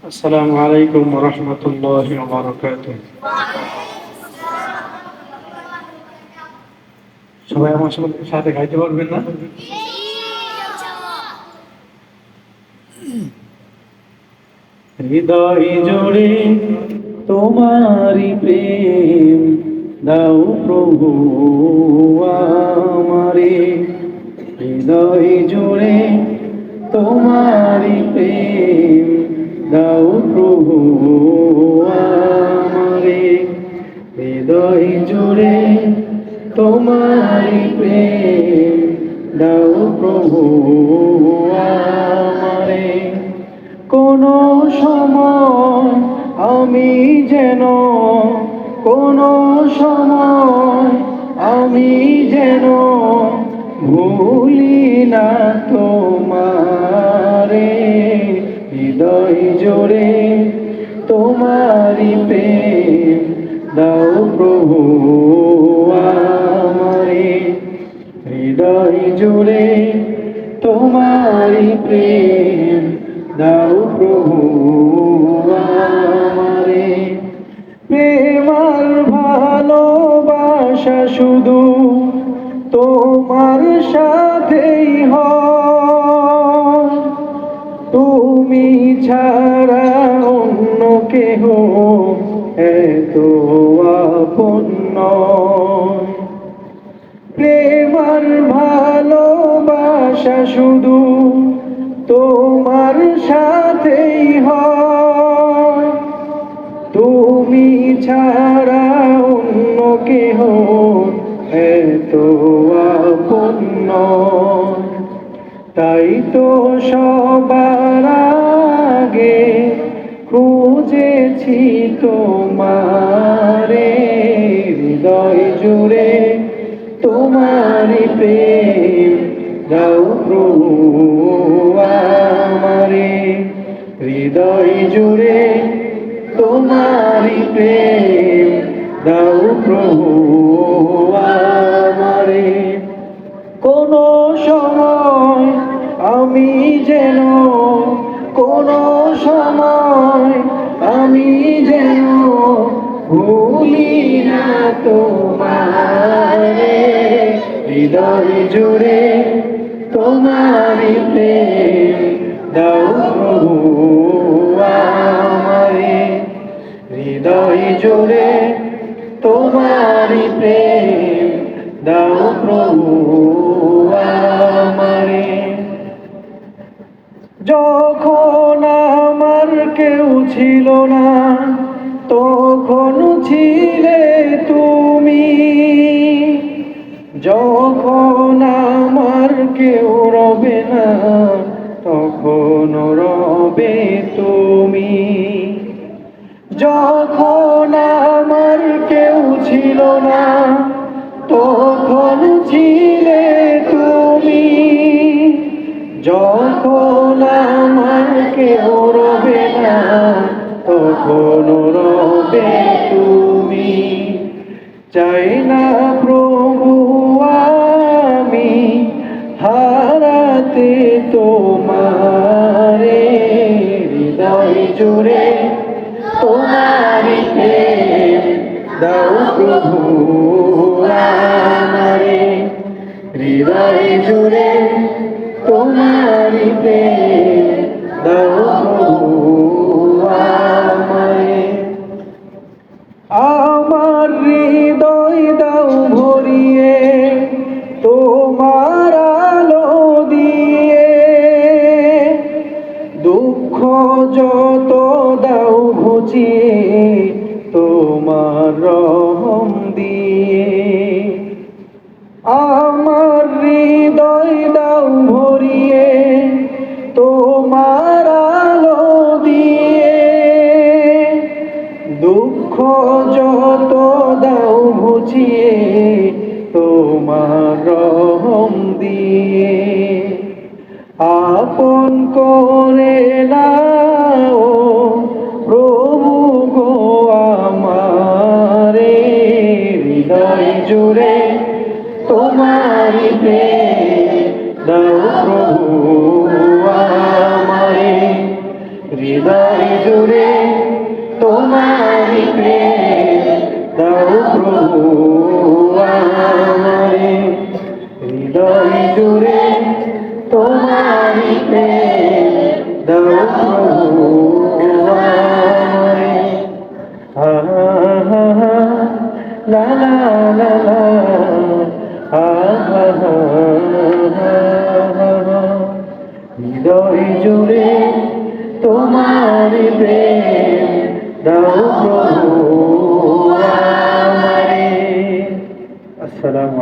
আসসালামু আলাইকুম ওয়া রাহমাতুল্লাহি ওয়া বারাকাতুহু। সবাই আমার সাথে খাইতে পারবেন না? হৃদয় জুড়ে তোমারি প্রেম দাও প্রভু আমারে। হৃদয় জুড়ে তোমারি প্রেম দাও প্রভু আমারে। হৃদয় জুড়ে তোমারি প্রেম দাও প্রভু আমারে। কোনো সময় আমি যেন, কোনো সময় আমি যেন ভুলি না তোমারে। হৃদয় জোরে তোমারি প্রেম দাও প্রভু আমারে। হৃদয় জুড়ে তোমারি প্রেম দাও প্রভু আমারে। প্রেম আর ভালোবাসা শুধু তোমার সাথেই হয়, তুমি ছাড়া অন্য কেহ এত আপন নয়। প্রেম আর ভালোবাসা শুধু তোমার সাথেই হয়, তুমি ছাড়া অন্য কেহ এত আপন নয়। তাই তো সবার আগে খুঁজেছি তোমারে। হৃদয় জুড়ে তোমারি প্রেম দাও প্রভু আমারে। হৃদয় জুড়ে তোমারি প্রেম দাও প্রভু আমারে। কোনো সময় আমি যেন, কোনো সময় আমি যেন ভুলি না তোমারে। হৃদয় জুড়ে তোমারি প্রেম দাও প্রভু আমারে। হৃদয় জুড়ে তোমারি প্রেম দাও প্রভু আমারে। যখন আমার কেউ ছিল না তখন ছিলে তুমি, যখন আমার কেউ রবে না তখন রবে তুমি। যখন আমার কেউ ছিল না তখন ছিলে তুমি, যখন আমার কেউ রবে না তখন রবে তুমি। চাই না প্রভু আমি হারাতে তোমারে। হৃদয় জুড়ে তোমারি প্রেম দাও প্রভু আমারে। হৃদয় জুড়ে তোমারি প্রেম দাও প্রভু আমারে। আমার হৃদয় দাও ভরিয়ে তোমার আলো দিয়ে, দুঃখ যত দাও ঘুচিয়ে তোমার রহম দিয়ে। আমার হৃদয় দাও ভরিয়ে তোমার আলো দিয়ে, দুঃখ যত দাও ঘুচিয়ে তোমার রহম দিয়ে। আপন করে নাও প্রভু গো আমারে। হৃদয় জুড়ে তোমারি প্রেম দাও প্রভু আমারে। হৃদয় জুড়ে তোমারি প্রেম দাও প্রভু আমারে, হৃদয় জুড়ে তোমারি প্রেম দাও প্রভু আমারে। হা হা হা লা লা লা লা, হা হা হা হা, হৃদয় জুড়ে তোমারি প্রেম দাও প্রভু আমারে। আসসালামু